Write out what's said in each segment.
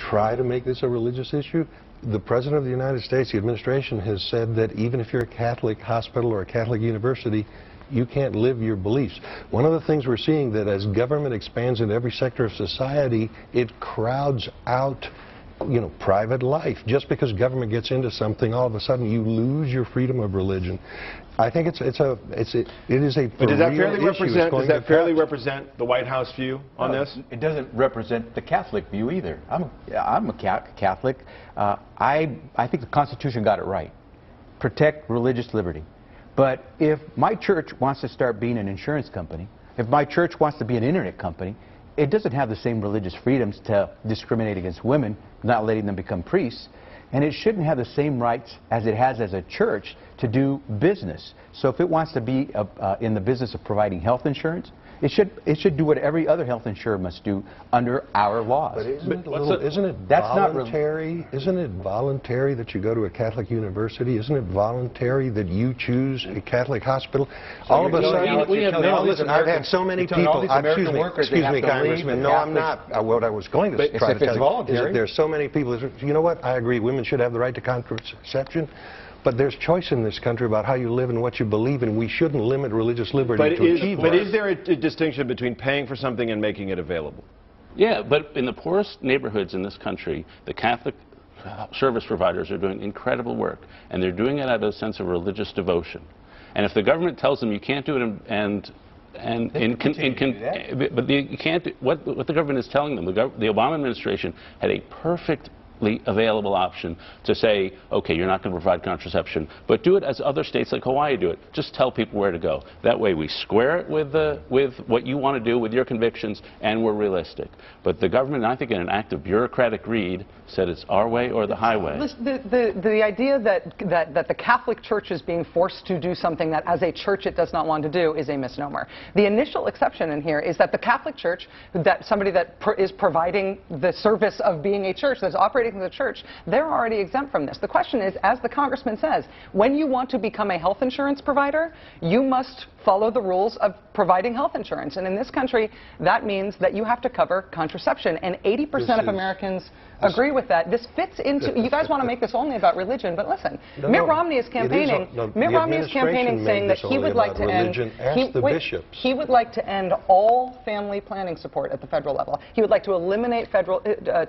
try to make this a religious issue. The President of the United States, the administration, has said that even if you're a Catholic hospital or a Catholic university, you can't live your beliefs. One of the things we're seeing that as government expands in every sector of society, it crowds out, you know, private life. Just because government gets into something, all of a sudden you lose your freedom of religion. I think it is a But does that fairly represent the White House view on this? It doesn't represent the Catholic view either. I'm a Catholic. I think the Constitution got it right. Protect religious liberty. But if my church wants to start being an insurance company, if my church wants to be an internet company, it doesn't have the same religious freedoms to discriminate against women, not letting them become priests, and it shouldn't have the same rights as it has as a church to do business. So if it wants to be in the business of providing health insurance, it should do what every other health insurer must do under our laws. But isn't it voluntary? Isn't it voluntary that you go to a Catholic university? Isn't it voluntary that you choose a Catholic hospital? So all of a sudden, listen, I've had so many people. Excuse me, Congressman. No, I'm not. What I was going to try to tell you is that there's so many people. You know what? I agree. Women should have the right to contraception. But there's choice in this country about how you live and what you believe in. We shouldn't limit religious liberty to achieve. But is there a distinction between paying for something and making it available? Yeah, but in the poorest neighborhoods in this country, the Catholic service providers are doing incredible work, and they're doing it out of a sense of religious devotion. And if the government tells them you can't do it you can't do, what the government is telling them, the Obama administration had a perfectly available option to say, okay, you're not going to provide contraception, but do it as other states like Hawaii do it. Just tell people where to go. That way we square it with what you want to do, with your convictions, and we're realistic. But the government, I think in an act of bureaucratic greed, said it's our way or the highway. Listen, the idea that the Catholic Church is being forced to do something that as a church it does not want to do is a misnomer. The initial exception in here is that the Catholic Church, that somebody that is providing the service of being a church, that's operating the church, they're already exempt from this. The question is, as the congressman says, when you want to become a health insurance provider, you must follow the rules of providing health insurance. And in this country, that means that you have to cover contraception. And 80% of Americans agree with that. This fits into, you guys want to make this only about religion, but listen, Mitt Romney is campaigning, saying that he would like to he would like to end all family planning support at the federal level. He would like to eliminate federal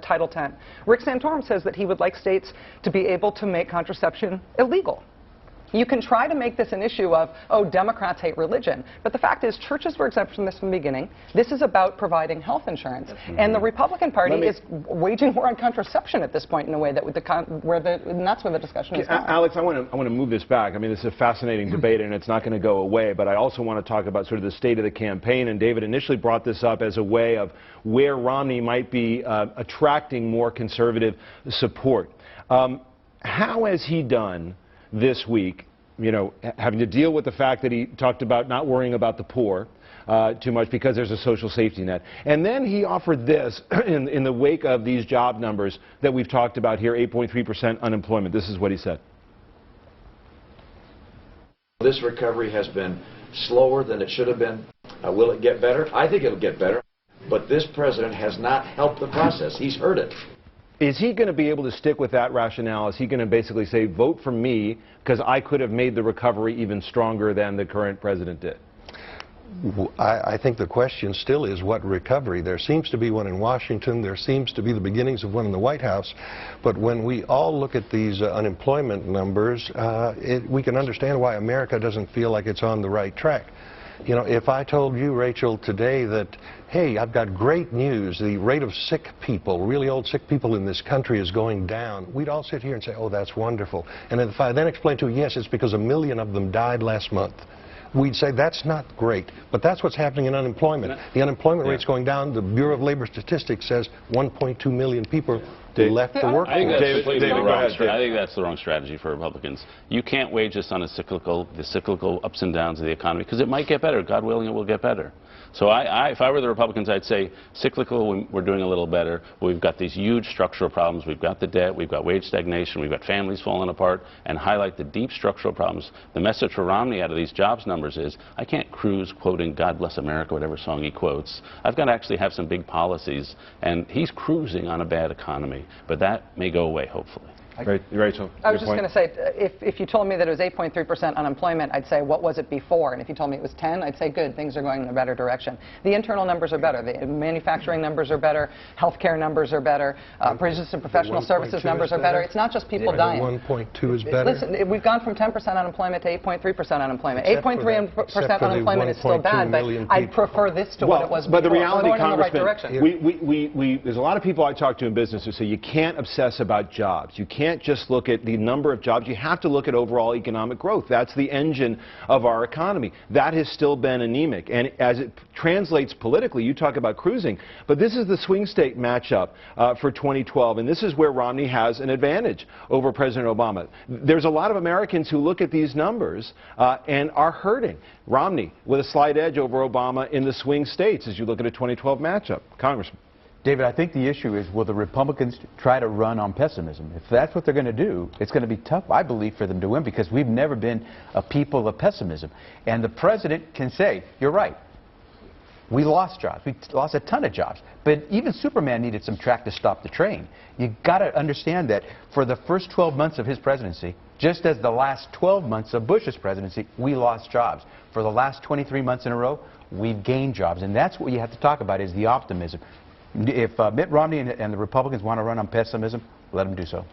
Title X. Rick Santorum says that he would like states to be able to make contraception illegal. You can try to make this an issue of, oh, Democrats hate religion, but the fact is churches were exempt from this from the beginning. This is about providing health insurance, and the Republican Party is waging war on contraception at this point in a way that and that's where the discussion is going. Alex, I want to move this back. I mean, this is a fascinating debate, and it's not going to go away, but I also want to talk about sort of the state of the campaign, and David initially brought this up as a way of where Romney might be attracting more conservative support. How has he done this week, you know, having to deal with the fact that he talked about not worrying about the poor too much because there's a social safety net. And then he offered this in the wake of these job numbers that we've talked about here, 8.3% unemployment. This is what he said. This recovery has been slower than it should have been. Will it get better? I think it'll get better. But this president has not helped the process. He's hurt it. Is he going to be able to stick with that rationale? Is he going to basically say, vote for me because I could have made the recovery even stronger than the current president did? I think the question still is what recovery. There seems to be one in Washington. There seems to be the beginnings of one in the White House. But when we all look at these unemployment numbers, we can understand why America doesn't feel like it's on the right track. You know, if I told you, Rachel, today that, hey, I've got great news, the rate of sick people, really old sick people in this country is going down, we'd all sit here and say, oh, that's wonderful. And if I then explain to you, yes, it's because 1 million of them died last month, we'd say that's not great. But that's what's happening in unemployment. The unemployment rate's going down. The Bureau of Labor Statistics says 1.2 million people left the workforce. I think that's the wrong strategy for Republicans. You can't wage this on the cyclical ups and downs of the economy, because it might get better. God willing, it will get better. So if I were the Republicans, I'd say cyclical, we're doing a little better. We've got these huge structural problems. We've got the debt. We've got wage stagnation. We've got families falling apart. And highlight the deep structural problems. The message for Romney out of these jobs numbers is, I can't cruise quoting God Bless America, whatever song he quotes. I've got to actually have some big policies. And he's cruising on a bad economy. But that may go away, hopefully. Rachel, I was just going to say, if you told me that it was 8.3% unemployment, I'd say, what was it before? And if you told me it was 10, I'd say, good, things are going in a better direction. The internal numbers are better. The manufacturing numbers are better. Healthcare numbers are better. Business and professional services numbers are better. It's not just people dying. 1.2 is better. Listen, we've gone from 10% unemployment to 8.3% unemployment. 8.3% unemployment is still bad, but I'd prefer this to what it was before. But the reality, going in the right Congressman, direction. there's a lot of people I talk to in business who say you can't obsess about jobs. You can't just look at the number of jobs. You have to look at overall economic growth. That's the engine of our economy. That has still been anemic. And as it translates politically, you talk about cruising, but this is the swing state matchup for 2012, and this is where Romney has an advantage over President Obama. There's a lot of Americans who look at these numbers and are hurting. Romney with a slight edge over Obama in the swing states as you look at a 2012 matchup. Congressman. David, I think the issue is, will the Republicans try to run on pessimism? If that's what they're going to do, it's going to be tough, I believe, for them to win, because we've never been a people of pessimism. And the president can say, you're right, we lost jobs. We lost a ton of jobs. But even Superman needed some track to stop the train. You've got to understand that for the first 12 months of his presidency, just as the last 12 months of Bush's presidency, we lost jobs. For the last 23 months in a row, we've gained jobs. And that's what you have to talk about, is the optimism. If Mitt Romney and the Republicans want to run on pessimism, let them do so.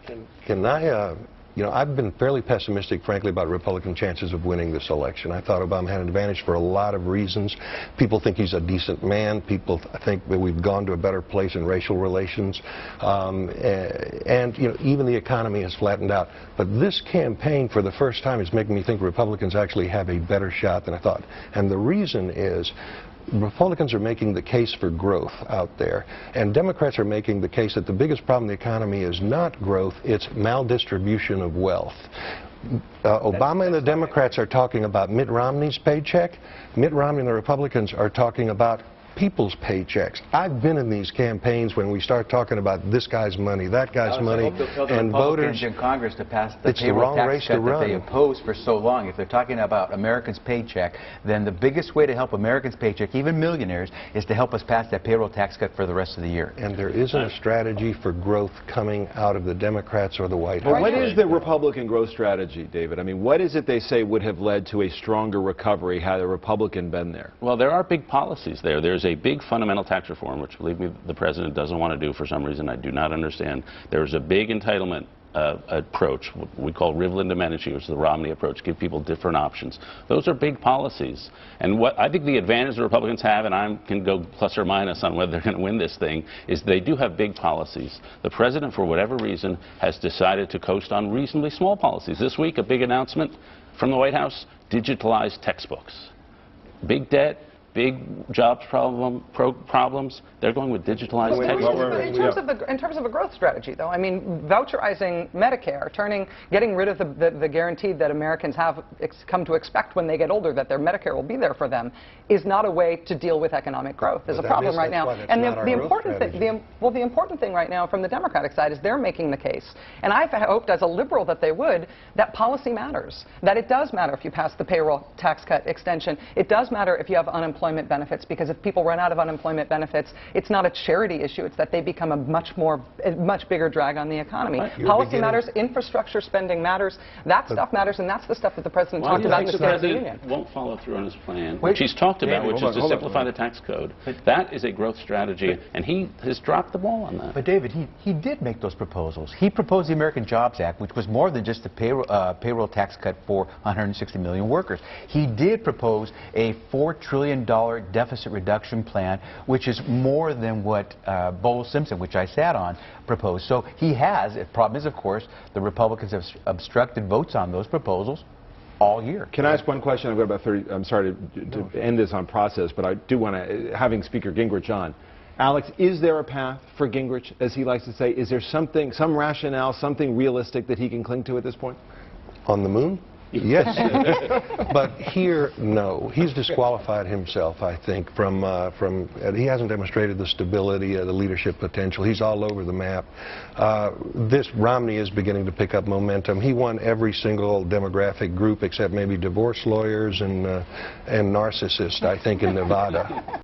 Can I, I've been fairly pessimistic, frankly, about Republican chances of winning this election. I thought Obama had an advantage for a lot of reasons. People think he's a decent man. People think that we've gone to a better place in racial relations. And even the economy has flattened out. But this campaign, for the first time, is making me think Republicans actually have a better shot than I thought. And the reason is, Republicans are making the case for growth out there, and Democrats are making the case that the biggest problem in the economy is not growth, it's maldistribution of wealth. Obama and the Democrats are talking about Mitt Romney's paycheck. Mitt Romney and the Republicans are talking about people's paychecks. I've been in these campaigns when we start talking about this guy's money, that guy's money, and voters in Congress to pass the payroll tax cut that they opposed for so long. If they're talking about Americans' paycheck, then the biggest way to help Americans' paycheck, even millionaires, is to help us pass that payroll tax cut for the rest of the year. And there isn't a strategy for growth coming out of the Democrats or the White House. But what is the Republican growth strategy, David? I mean, what is it they say would have led to a stronger recovery had a Republican been there? Well, there are big policies there. There's a big fundamental tax reform, which, believe me, the president doesn't want to do for some reason I do not understand. There's a big entitlement approach, what we call Rivlin to Medici, which is the Romney approach, give people different options. Those are big policies. And what I think the advantage the Republicans have, and I can go plus or minus on whether they're going to win this thing, is they do have big policies. The president, for whatever reason, has decided to coast on reasonably small policies. This week, a big announcement from the White House: digitalized textbooks. Big debt, big jobs problems, they're going with digitalized textbooks. In terms of a growth strategy, though, I mean, voucherizing Medicare, getting rid of the guarantee that Americans have come to expect when they get older, that their Medicare will be there for them, is not a way to deal with economic growth. There's a problem right now. And the important thing right now from the Democratic side is they're making the case, and I've hoped as a liberal that they would, that policy matters, that it does matter if you pass the payroll tax cut extension. It does matter if you have unemployment benefits, because if people run out of unemployment benefits, it's not a charity issue, it's that they become a much bigger drag on the economy. Policy matters, infrastructure spending matters, that stuff matters, and that's the stuff that the president talked about in the State of the Union. The president won't follow through on his plan, which he's talked about, which is to simplify the tax code. That is a growth strategy, and he has dropped the ball on that. But David, he did make those proposals. He proposed the American Jobs Act, which was more than just a payroll tax cut for 160 million workers. He did propose a $4 trillion deficit reduction plan, which is more than what Bowles-Simpson, which I sat on, proposed. So he has. The problem is, of course, the Republicans have obstructed votes on those proposals all year. Can I ask one question? I've got about 30. I'm sorry to end this on process, but I do want to, having Speaker Gingrich on. Alex, is there a path for Gingrich, as he likes to say? Is there something, some rationale, something realistic that he can cling to at this point? On the moon? Yes. But here, no. He's disqualified himself, I think, from he hasn't demonstrated the stability, the leadership potential. He's all over the map. This Romney is beginning to pick up momentum. He won every single demographic group except maybe divorce lawyers and narcissists, I think, in Nevada.